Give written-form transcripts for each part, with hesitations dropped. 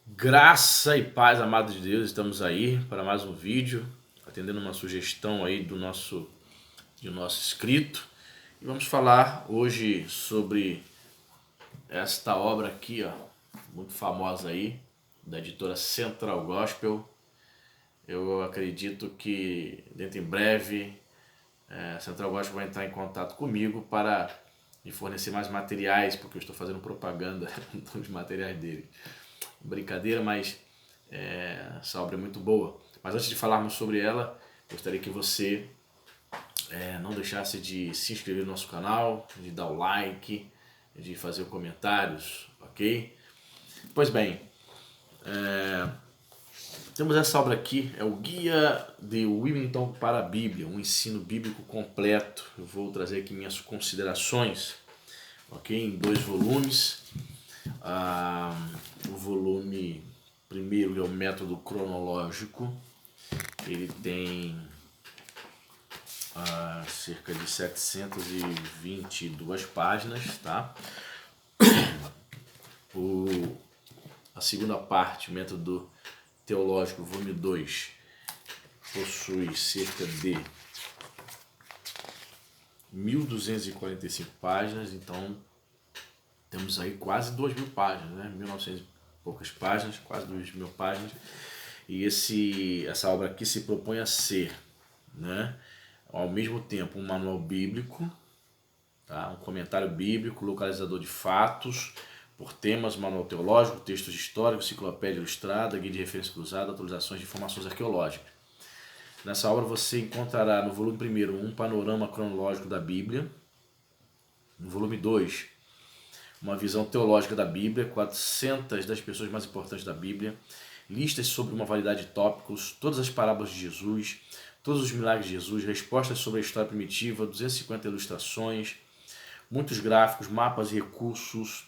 Graça e paz, amado de Deus, estamos aí para mais um vídeo, atendendo uma sugestão aí do nosso inscrito. E vamos falar hoje sobre esta obra aqui, ó, muito famosa aí, da editora Central Gospel. Eu acredito que dentro em breve a Central Gospel vai entrar em contato comigo para me fornecer mais materiais, porque eu estou fazendo propaganda dos materiais dele. Brincadeira, mas essa obra é muito boa. Mas antes de falarmos sobre ela, gostaria que você não deixasse de se inscrever no nosso canal, de dar o like, de fazer comentários, ok? Pois bem, temos essa obra aqui, é o Guia de Willmington para a Bíblia, um ensino bíblico completo. Eu vou trazer aqui minhas considerações, ok? Em 2 volumes. O volume primeiro é o método cronológico. Ele tem cerca de 722 páginas, tá? A segunda parte, o método teológico, volume 2, possui cerca de 1.245 páginas, então temos aí quase 2.000 páginas, né? 1.900 e poucas páginas, quase 2.000 páginas. E essa obra aqui se propõe a ser, né, ao mesmo tempo um manual bíblico, tá? Um comentário bíblico, localizador de fatos por temas, manual teológico, textos históricos, enciclopédia ilustrada, guia de referência cruzada, atualizações de informações arqueológicas. Nessa obra você encontrará no volume 1 um panorama cronológico da Bíblia, no volume 2 uma visão teológica da Bíblia, 400 das pessoas mais importantes da Bíblia, listas sobre uma variedade de tópicos, todas as parábolas de Jesus, todos os milagres de Jesus, respostas sobre a história primitiva, 250 ilustrações, muitos gráficos, mapas e recursos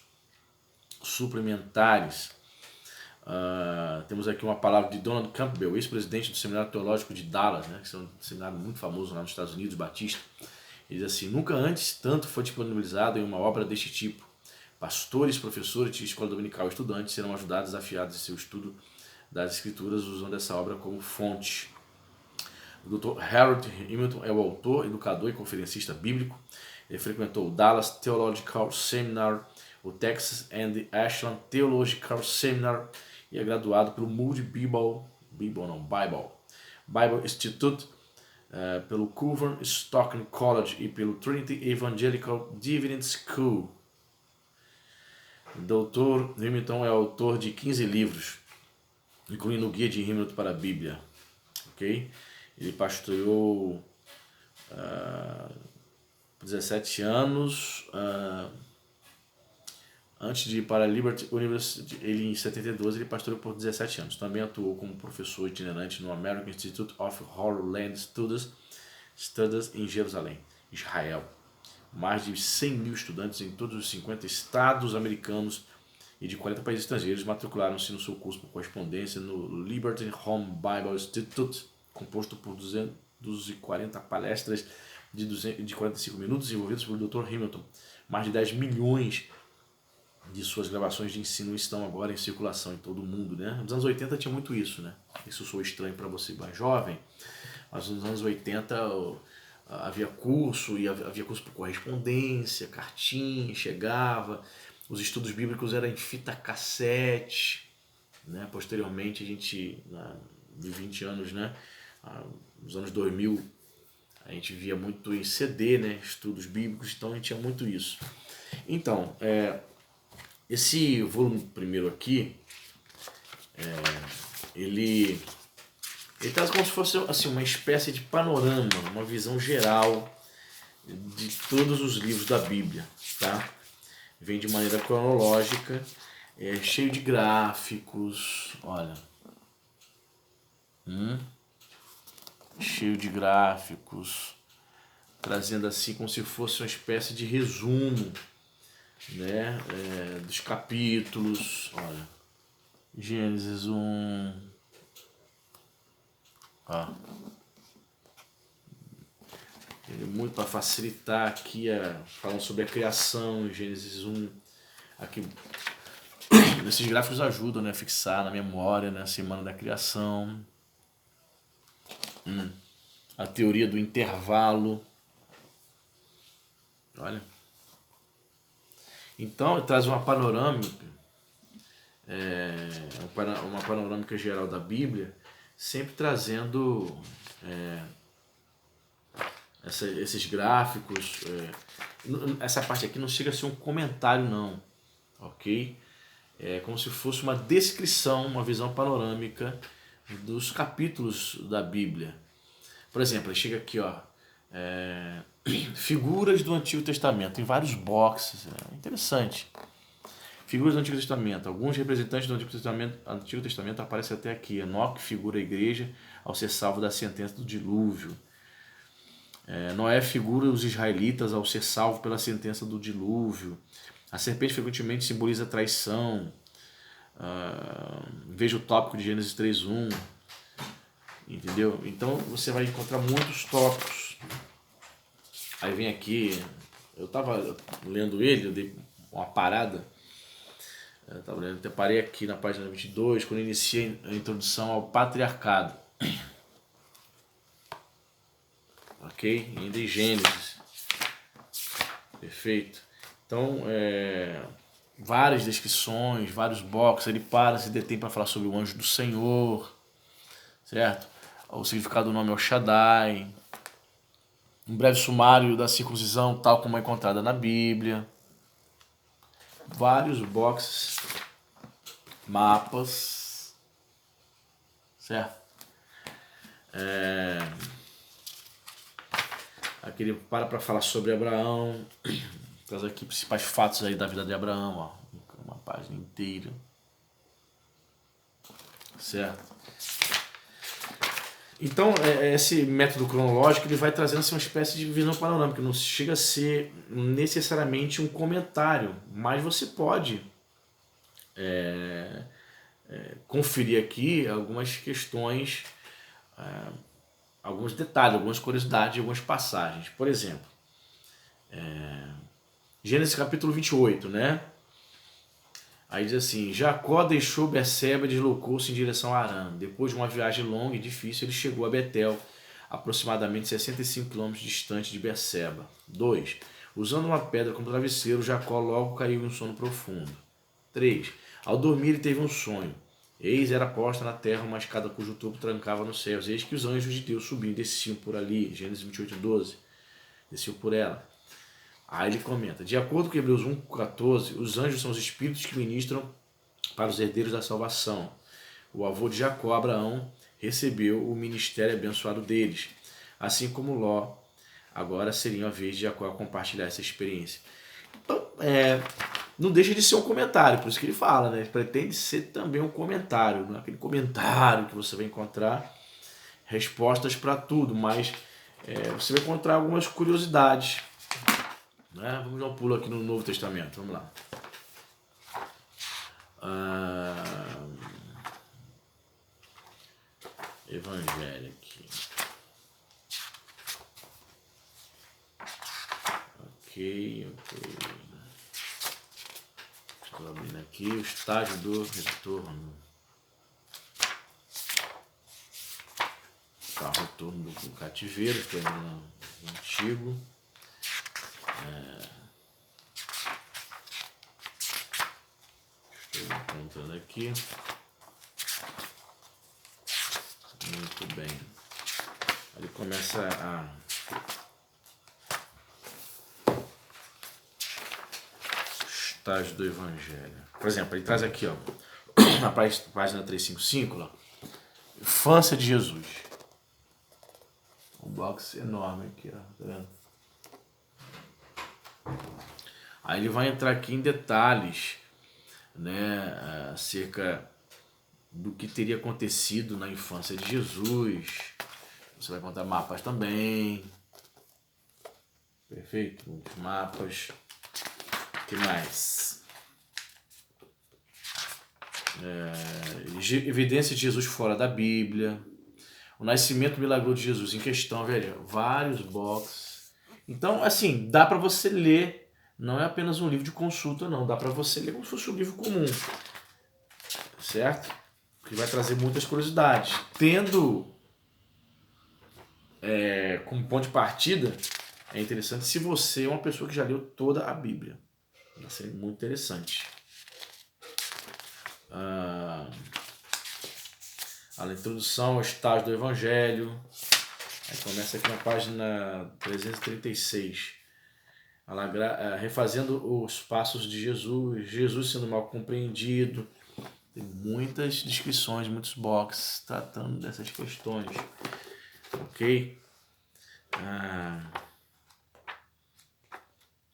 suplementares. Temos aqui uma palavra de Donald Campbell, ex-presidente do Seminário Teológico de Dallas, né, que é um seminário muito famoso lá nos Estados Unidos, Batista. Ele diz assim: nunca antes tanto foi disponibilizado em uma obra deste tipo. Pastores, professores de escola dominical e estudantes serão ajudados, desafiados em seu estudo das escrituras usando essa obra como fonte. O Dr. Harold Hamilton é o autor, educador e conferencista bíblico. Ele frequentou o Dallas Theological Seminar, o Texas and Ashland Theological Seminar e é graduado pelo Moody Bible Institute, pelo Culver Stockton College e pelo Trinity Evangelical Divinity School. O Dr. Hamilton é autor de 15 livros, incluindo o Guia de Hamilton para a Bíblia. Okay? Ele pastoreou 17 anos. Antes de ir para a Liberty University, em 72, ele pastoreou por 17 anos. Também atuou como professor itinerante no American Institute of Holy Land Studies em Jerusalém, Israel. Mais de 100 mil estudantes em todos os 50 estados americanos e de 40 países estrangeiros matricularam-se no seu curso por correspondência no Liberty Home Bible Institute, composto por 240 palestras de 45 minutos envolvidas pelo Dr. Hamilton. Mais de 10 milhões de suas gravações de ensino estão agora em circulação em todo o mundo, né? Nos anos 80 tinha muito isso, né? Isso soa estranho para você mais jovem, mas nos anos 80 havia curso, e havia curso por correspondência, cartinha, chegava. Os estudos bíblicos eram em fita cassete, né? Posteriormente, a gente, de 20 anos, né? Nos anos 2000, a gente via muito em CD, né? Estudos bíblicos, então a gente tinha muito isso. Então, esse volume primeiro aqui, ele traz como se fosse assim, uma espécie de panorama, uma visão geral de todos os livros da Bíblia, tá? Vem de maneira cronológica, cheio de gráficos, olha, cheio de gráficos, trazendo assim como se fosse uma espécie de resumo, né, dos capítulos. Olha, Gênesis 1, ele muito para facilitar aqui, falando sobre a criação, Gênesis 1, aqui esses gráficos ajudam, né, a fixar na memória, né, a semana da criação. A teoria do intervalo. Olha. Então, traz uma panorâmica, uma panorâmica geral da Bíblia, sempre trazendo esses gráficos. Essa parte aqui não chega a ser um comentário, não, ok? É como se fosse uma descrição, uma visão panorâmica dos capítulos da Bíblia. Por exemplo, ele chega aqui, ó, figuras do Antigo Testamento, em vários boxes, interessante. Figuras do Antigo Testamento, alguns representantes do Antigo Testamento aparecem até aqui. Enoque figura a igreja ao ser salvo da sentença do dilúvio. Noé figura os israelitas ao ser salvo pela sentença do dilúvio. A serpente frequentemente simboliza a traição. Veja o tópico de Gênesis 3:1. Entendeu? Então você vai encontrar muitos tópicos. Aí vem aqui, eu estava lendo ele, eu dei uma parada. Eu estava lendo, até parei aqui na página 22, quando inicia a introdução ao patriarcado. Ok? Ainda em Gênesis. Perfeito. Então, várias descrições, vários boxes. Ele para, se detém para falar sobre o anjo do Senhor. Certo? O significado do nome é o Shaddai. Um breve sumário da circuncisão, tal como é encontrada na Bíblia. Vários boxes. Mapas. Certo? Aqui ele para falar sobre Abraão. Traz aqui principais fatos aí da vida de Abraão. Ó. Uma página inteira. Certo? Então, esse método cronológico ele vai trazendo assim, uma espécie de visão panorâmica. Não chega a ser necessariamente um comentário, mas você pode conferir aqui algumas questões, alguns detalhes, algumas curiosidades, algumas passagens. Por exemplo, Gênesis capítulo 28, né? Aí diz assim, Jacó deixou Berseba e deslocou-se em direção a Harã. Depois de uma viagem longa e difícil, ele chegou a Betel, aproximadamente 65 km distante de Berseba. 2. Usando uma pedra como travesseiro, Jacó logo caiu em um sono profundo. 3. Ao dormir, ele teve um sonho. Eis era posta na terra uma escada cujo topo trancava nos céus. Eis que os anjos de Deus subiam e desciam por ali. Gênesis 28:12. Desciam por ela. Aí ele comenta, de acordo com Hebreus 1:14, os anjos são os espíritos que ministram para os herdeiros da salvação. O avô de Jacó, Abraão, recebeu o ministério abençoado deles, assim como Ló. Agora seria a vez de Jacó compartilhar essa experiência. Então, não deixa de ser um comentário, por isso que ele fala, né? Pretende ser também um comentário, não é aquele comentário que você vai encontrar respostas para tudo, mas você vai encontrar algumas curiosidades. Vamos dar um pulo aqui no Novo Testamento, vamos lá. Evangelho aqui. Ok. Estou abrindo aqui o estágio do retorno. Tá, o retorno do cativeiro, que é no antigo. Estou encontrando aqui. Muito bem. Ele começa estágio do Evangelho. Por exemplo, ele traz aqui, ó, na página 355, ó, infância de Jesus. Um box enorme aqui, ó, tá vendo? Aí ele vai entrar aqui em detalhes, né, acerca do que teria acontecido na infância de Jesus. Você vai encontrar mapas também. Perfeito? Muitos mapas. O que mais? Evidência de Jesus fora da Bíblia. O nascimento milagroso de Jesus em questão, velho. Vários boxes. Então, assim, dá para você ler. Não é apenas um livro de consulta, não. Dá para você ler como se fosse um livro comum. certo? Que vai trazer muitas curiosidades. Tendo como ponto de partida, é interessante se você é uma pessoa que já leu toda a Bíblia. Vai ser muito interessante. A introdução ao estágio do Evangelho. Aí começa aqui na página 336. Refazendo os passos de Jesus, Jesus sendo mal compreendido. Tem muitas descrições, muitos boxes tratando dessas questões. Ok? O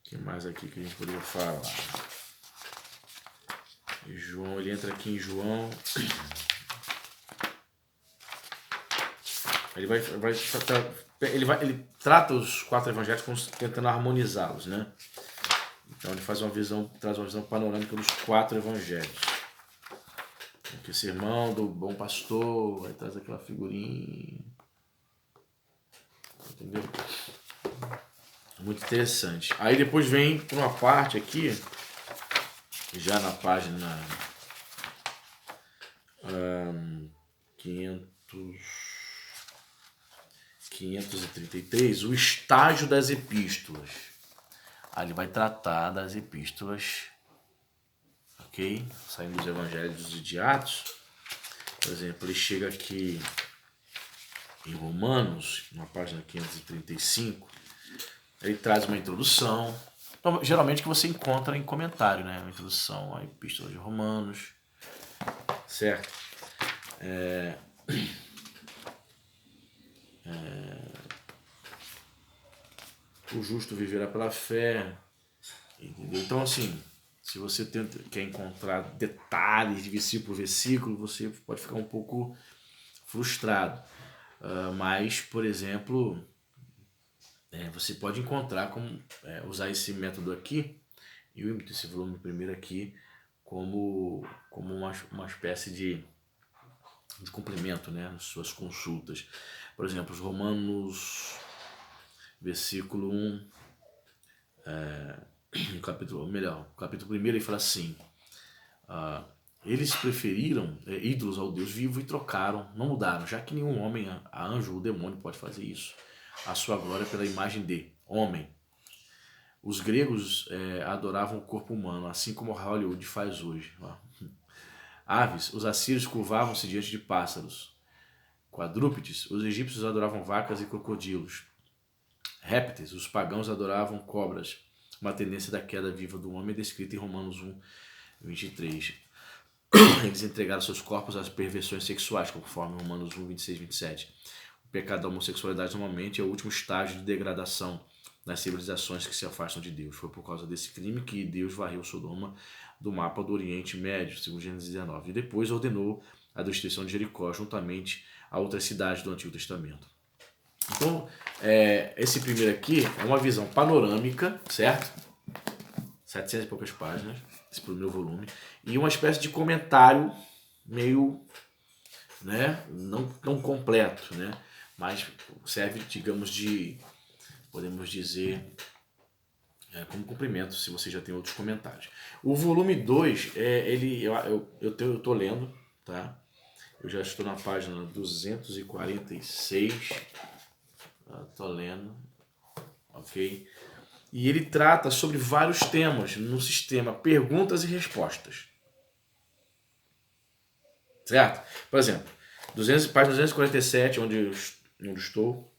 que mais aqui que a gente poderia falar? João, ele entra aqui em João. Ele trata os 4 evangelhos tentando harmonizá-los, né? Então ele traz uma visão panorâmica dos 4 evangelhos. Aqui, sermão do bom pastor, aí traz aquela figurinha. Entendeu? Muito interessante. Aí depois vem para uma parte aqui, já na página 533, o estágio das epístolas. Aí ele vai tratar das epístolas, ok? Saindo dos evangelhos de Atos. Por exemplo, ele chega aqui em Romanos, na página 535, ele traz uma introdução, então, geralmente que você encontra em comentário, né? Uma introdução à Epístola de Romanos, certo? O justo viverá pela fé, entendeu? Então, assim, se você quer encontrar detalhes de versículo por versículo, você pode ficar um pouco frustrado. Mas, por exemplo, você pode encontrar usar esse método aqui, e esse volume primeiro aqui, como uma espécie de complemento, né, nas suas consultas. Por exemplo, os Romanos, versículo 1, capítulo 1, ele fala assim: eles preferiram ídolos ao Deus vivo e trocaram, não mudaram, já que nenhum homem, anjo ou demônio pode fazer isso, a sua glória pela imagem de homem. Os gregos adoravam o corpo humano, assim como Hollywood faz hoje. Aves, os assírios curvavam-se diante de pássaros. Quadrúpedes, os egípcios adoravam vacas e crocodilos. Répteis, os pagãos adoravam cobras, uma tendência da queda viva do homem descrita em Romanos 1, 23. Eles entregaram seus corpos às perversões sexuais, conforme Romanos 1, 26 e 27. O pecado da homossexualidade normalmente é o último estágio de degradação nas civilizações que se afastam de Deus. Foi por causa desse crime que Deus varreu Sodoma do mapa do Oriente Médio, segundo Gênesis 19, e depois ordenou a destruição de Jericó, juntamente a outras cidades do Antigo Testamento. Então, esse primeiro aqui é uma visão panorâmica, certo? 700 e poucas páginas, esse primeiro volume, e uma espécie de comentário meio, né, não tão completo, né, mas serve, digamos, podemos dizer, como complemento, se você já tem outros comentários. O volume 2, eu tô lendo, tá? Eu já estou na página 246, tô lendo, ok? E ele trata sobre vários temas no sistema perguntas e respostas. Certo? Por exemplo, página 247, onde eu estou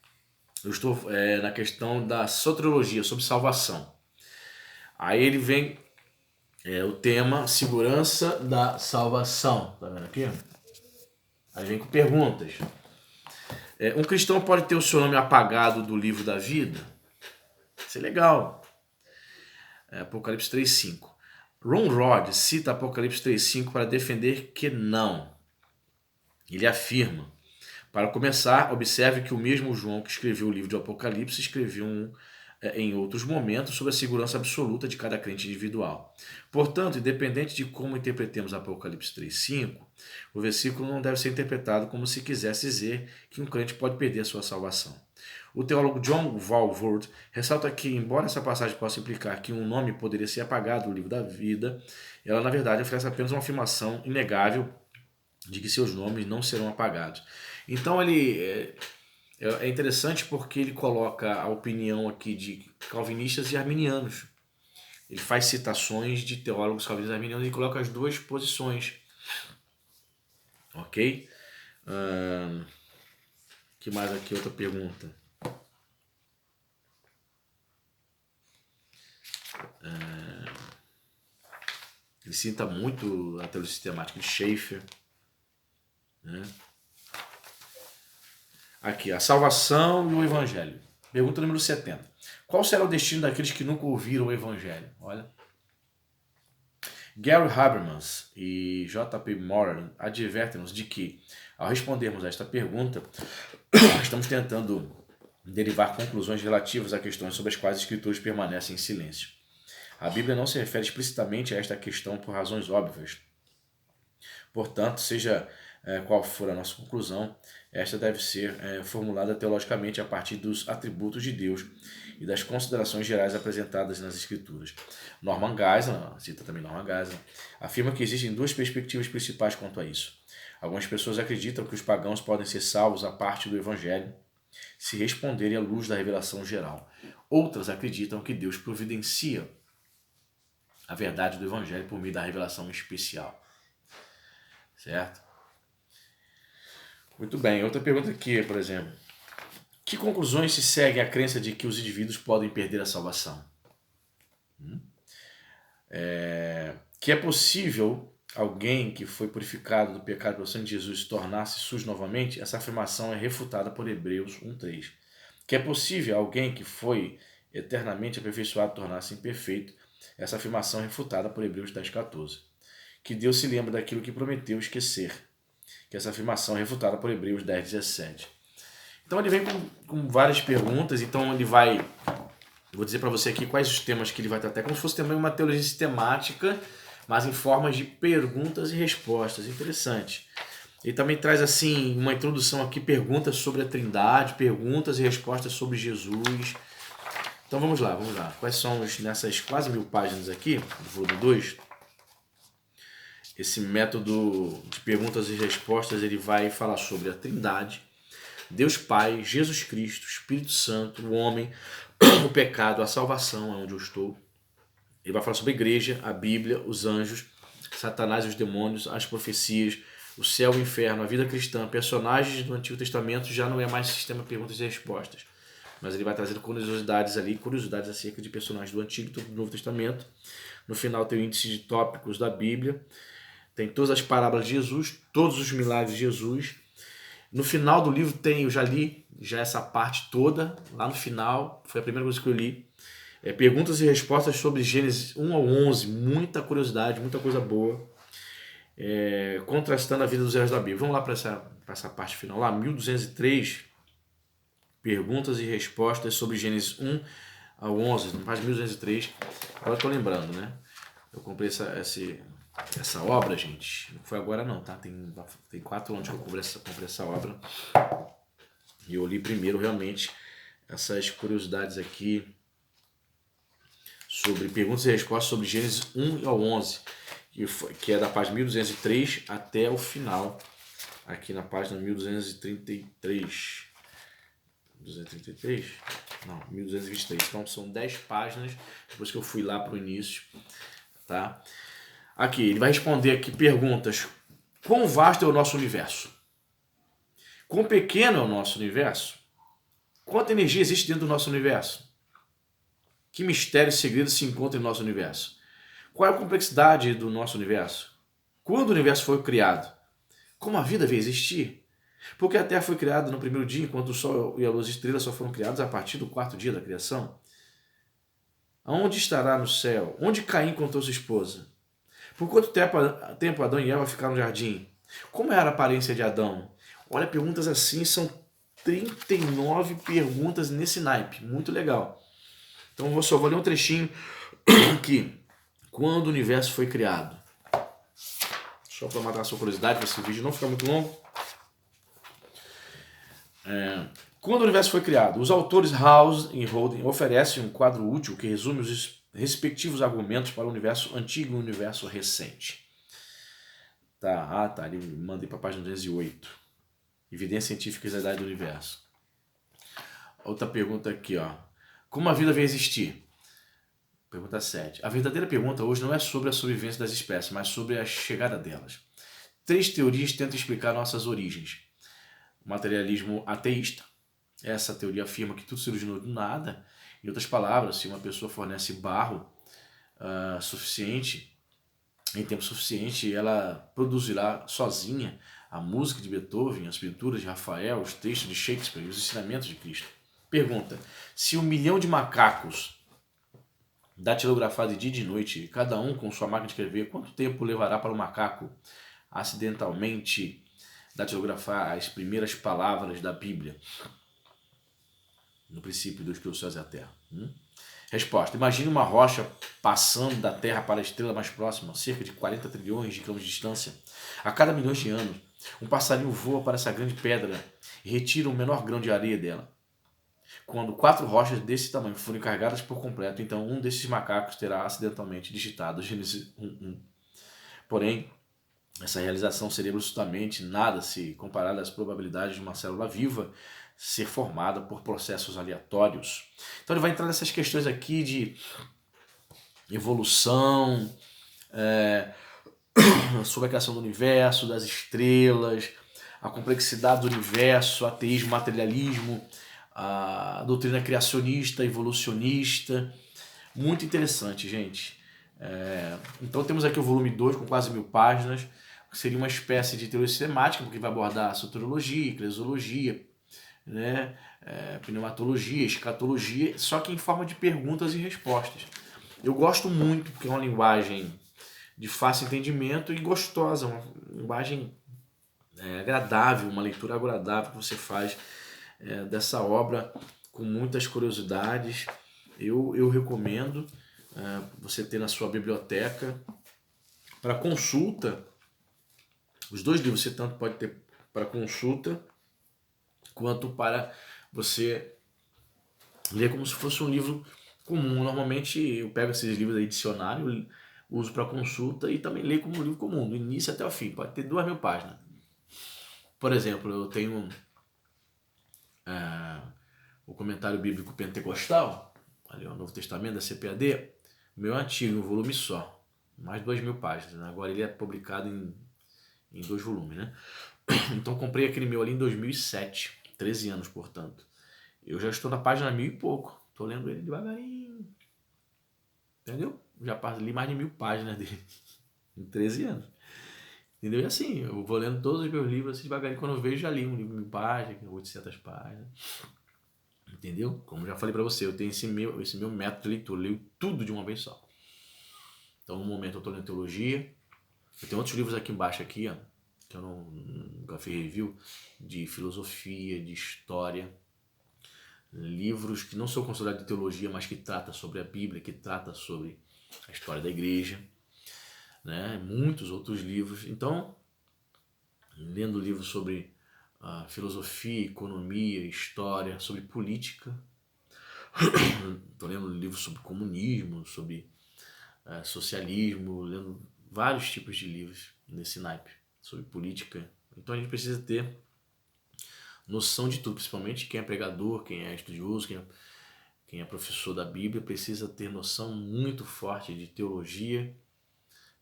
na questão da soteriologia, sobre salvação. Aí ele vem o tema segurança da salvação. Tá vendo aqui? Aí vem com perguntas. Um cristão pode ter o seu nome apagado do livro da vida? Isso é legal. Apocalipse 3:5. Ron Rod cita Apocalipse 3:5 para defender que não. Ele afirma: para começar, observe que o mesmo João que escreveu o livro de Apocalipse escreveu em outros momentos sobre a segurança absoluta de cada crente individual. Portanto, independente de como interpretemos Apocalipse 3:5, o versículo não deve ser interpretado como se quisesse dizer que um crente pode perder a sua salvação. O teólogo John Walvoord ressalta que, embora essa passagem possa implicar que um nome poderia ser apagado do livro da vida, ela, na verdade, oferece apenas uma afirmação inegável de que seus nomes não serão apagados. Então ele é interessante porque ele coloca a opinião aqui de calvinistas e arminianos. Ele faz citações de teólogos calvinistas e arminianos e coloca as duas posições. Ok? Que mais aqui? Outra pergunta. Ele cita muito a teologia sistemática de Schaeffer. Né? Aqui, a salvação e o evangelho. Pergunta número 70. Qual será o destino daqueles que nunca ouviram o evangelho? Olha. Gary Habermas e J.P. Moore advertem-nos de que, ao respondermos a esta pergunta, estamos tentando derivar conclusões relativas a questões sobre as quais as escrituras permanecem em silêncio. A Bíblia não se refere explicitamente a esta questão por razões óbvias. Portanto, seja qual for a nossa conclusão, esta deve ser formulada teologicamente a partir dos atributos de Deus e das considerações gerais apresentadas nas Escrituras. Norman Geisler, cita também Norman Geisler, afirma que existem duas perspectivas principais quanto a isso. Algumas pessoas acreditam que os pagãos podem ser salvos a parte do Evangelho se responderem à luz da revelação geral. Outras acreditam que Deus providencia a verdade do Evangelho por meio da revelação especial. Certo? Muito bem. Outra pergunta aqui, por exemplo. Que conclusões se seguem à crença de que os indivíduos podem perder a salvação? Que é possível alguém que foi purificado do pecado pelo sangue de Jesus tornar-se sujo novamente? Essa afirmação é refutada por Hebreus 1:3. Que é possível alguém que foi eternamente aperfeiçoado tornar-se imperfeito? Essa afirmação é refutada por Hebreus 10:14. Que Deus se lembra daquilo que prometeu esquecer. Que essa afirmação é refutada por Hebreus 10:17. Então ele vem com várias perguntas, então ele vai... Vou dizer para você aqui quais os temas que ele vai tratar, como se fosse também uma teologia sistemática, mas em formas de perguntas e respostas. Interessante. Ele também traz assim uma introdução aqui, perguntas sobre a Trindade, perguntas e respostas sobre Jesus. Então vamos lá. Quais são nessas quase 1000 páginas aqui, do volume 2, esse método de perguntas e respostas, ele vai falar sobre a Trindade, Deus Pai, Jesus Cristo, Espírito Santo, o homem, o pecado, a salvação, é onde eu estou. Ele vai falar sobre a igreja, a Bíblia, os anjos, Satanás e os demônios, as profecias, o céu e o inferno, a vida cristã, personagens do Antigo Testamento. Já não é mais sistema de perguntas e respostas, mas ele vai trazendo curiosidades acerca de personagens do Antigo e do Novo Testamento. No final tem o índice de tópicos da Bíblia, tem todas as parábolas de Jesus, todos os milagres de Jesus. No final do livro tem, eu já li essa parte toda, lá no final, foi a primeira coisa que eu li. Perguntas e respostas sobre Gênesis 1 ao 11, muita curiosidade, muita coisa boa. Contrastando a vida dos heróis da Bíblia. Vamos lá para essa parte final, lá, 1203, perguntas e respostas sobre Gênesis 1 ao 11, na página 1203. Agora estou lembrando, né? Eu comprei essa obra, gente, não foi agora não, tá? Tem 4 anos que eu comprei essa obra. E eu li primeiro realmente essas curiosidades aqui sobre perguntas e respostas sobre Gênesis 1 ao 11, que é da página 1203 até o final, aqui na página 1233. 233? Não, 1223. Então são 10 páginas, depois que eu fui lá para o início, tá? Aqui, ele vai responder aqui perguntas. Quão vasto é o nosso universo? Quão pequeno é o nosso universo? Quanta energia existe dentro do nosso universo? Que mistérios e segredos se encontram no nosso universo? Qual é a complexidade do nosso universo? Quando o universo foi criado? Como a vida veio existir? Porque a Terra foi criada no primeiro dia, enquanto o Sol e a luz e estrelas só foram criados a partir do 4º dia da criação? Aonde estará no céu? Onde Caim encontrou sua esposa? Por quanto tempo Adão e Eva ficaram no jardim? Como era a aparência de Adão? Olha, perguntas assim, são 39 perguntas nesse naipe. Muito legal. Então eu só vou ler um trechinho aqui. Quando o universo foi criado? Só para matar a sua curiosidade, para esse vídeo não ficar muito longo. Quando o universo foi criado, os autores House e Holden oferecem um quadro útil que resume os respectivos argumentos para o universo antigo e o universo recente. Tá. Ele mandei para a página 208. Evidências científicas da idade do universo. Outra pergunta aqui, ó. Como a vida veio existir? Pergunta 7. A verdadeira pergunta hoje não é sobre a sobrevivência das espécies, mas sobre a chegada delas. 3 teorias tentam explicar nossas origens. O materialismo ateísta. Essa teoria afirma que tudo se originou do nada. Em outras palavras, se uma pessoa fornece barro suficiente, em tempo suficiente, ela produzirá sozinha a música de Beethoven, as pinturas de Rafael, os textos de Shakespeare e os ensinamentos de Cristo. Pergunta: se 1 milhão de macacos datilografar de dia e de noite, cada um com sua máquina de escrever, quanto tempo levará para o macaco acidentalmente datilografar as primeiras palavras da Bíblia? No princípio, Deus criou os céus e a terra. Resposta: imagine uma rocha passando da Terra para a estrela mais próxima, cerca de 40 trilhões de quilômetros de distância. A cada milhões de anos, um passarinho voa para essa grande pedra e retira o menor grão de areia dela. Quando 4 rochas desse tamanho forem carregadas por completo, então um desses macacos terá acidentalmente digitado Gênesis 1:1. Porém, essa realização seria absolutamente nada se comparada às probabilidades de uma célula viva ser formada por processos aleatórios. Então ele vai entrar nessas questões aqui de evolução, sobre a criação do universo, das estrelas, a complexidade do universo, ateísmo, materialismo, a doutrina criacionista, evolucionista. Muito interessante, gente. Então temos aqui o volume 2 com quase 1000 páginas, que seria uma espécie de teoria sistemática, porque vai abordar a soteriologia, eclesiologia, né, pneumatologia, escatologia, só que em forma de perguntas e respostas. Eu gosto muito, porque é uma linguagem de fácil entendimento e gostosa, uma linguagem agradável, uma leitura agradável que você faz dessa obra com muitas curiosidades. Eu recomendo você ter na sua biblioteca para consulta. Os 2 livros você tanto pode ter para consulta quanto para você ler como se fosse um livro comum. Normalmente eu pego esses livros aí, dicionário, uso para consulta e também leio como um livro comum, do início até o fim. Pode ter 2.000 páginas. Por exemplo, eu tenho o comentário bíblico pentecostal, ali o Novo Testamento da CPAD, meu antigo, um volume só, mais de 2.000 páginas. Agora ele é publicado em 2 volumes, né? Então comprei aquele meu ali em 2007, 13 anos, portanto. Eu já estou na página 1000 e pouco. Estou lendo ele devagarinho. Entendeu? Já li mais de 1000 páginas dele em 13 anos. Entendeu? E assim, eu vou lendo todos os meus livros assim devagarinho. Quando eu vejo, já li um livro de 1000 páginas, 800 páginas. Entendeu? Como já falei pra você, eu tenho esse meu método de leitura. Eu leio tudo de uma vez só. Então, no momento, eu estou lendo teologia. Eu tenho outros livros aqui embaixo, aqui, ó, que eu nunca fiz review, de filosofia, de história. Livros que não são considerados de teologia, mas que tratam sobre a Bíblia, que tratam sobre a história da igreja, né? Muitos outros livros. Então, lendo livros sobre filosofia, economia, história, sobre política. Estou lendo livros sobre comunismo, sobre socialismo, lendo vários tipos de livros nesse naipe, sobre política. Então a gente precisa ter noção de tudo, principalmente quem é pregador, quem é estudioso, quem é professor da Bíblia, precisa ter noção muito forte de teologia,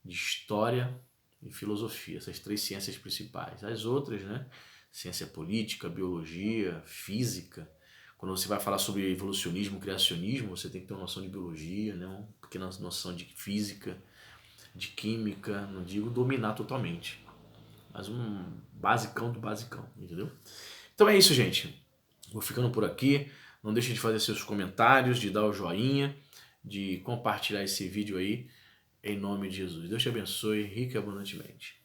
de história e filosofia, essas 3 ciências principais. As outras, né? Ciência política, biologia, física. Quando você vai falar sobre evolucionismo, criacionismo, você tem que ter uma noção de biologia, né? Uma pequena noção de física, de química, não digo dominar totalmente, mas um basicão do basicão, entendeu? Então é isso, gente. Vou ficando por aqui. Não deixe de fazer seus comentários, de dar o joinha, de compartilhar esse vídeo aí, em nome de Jesus. Deus te abençoe rica e abundantemente.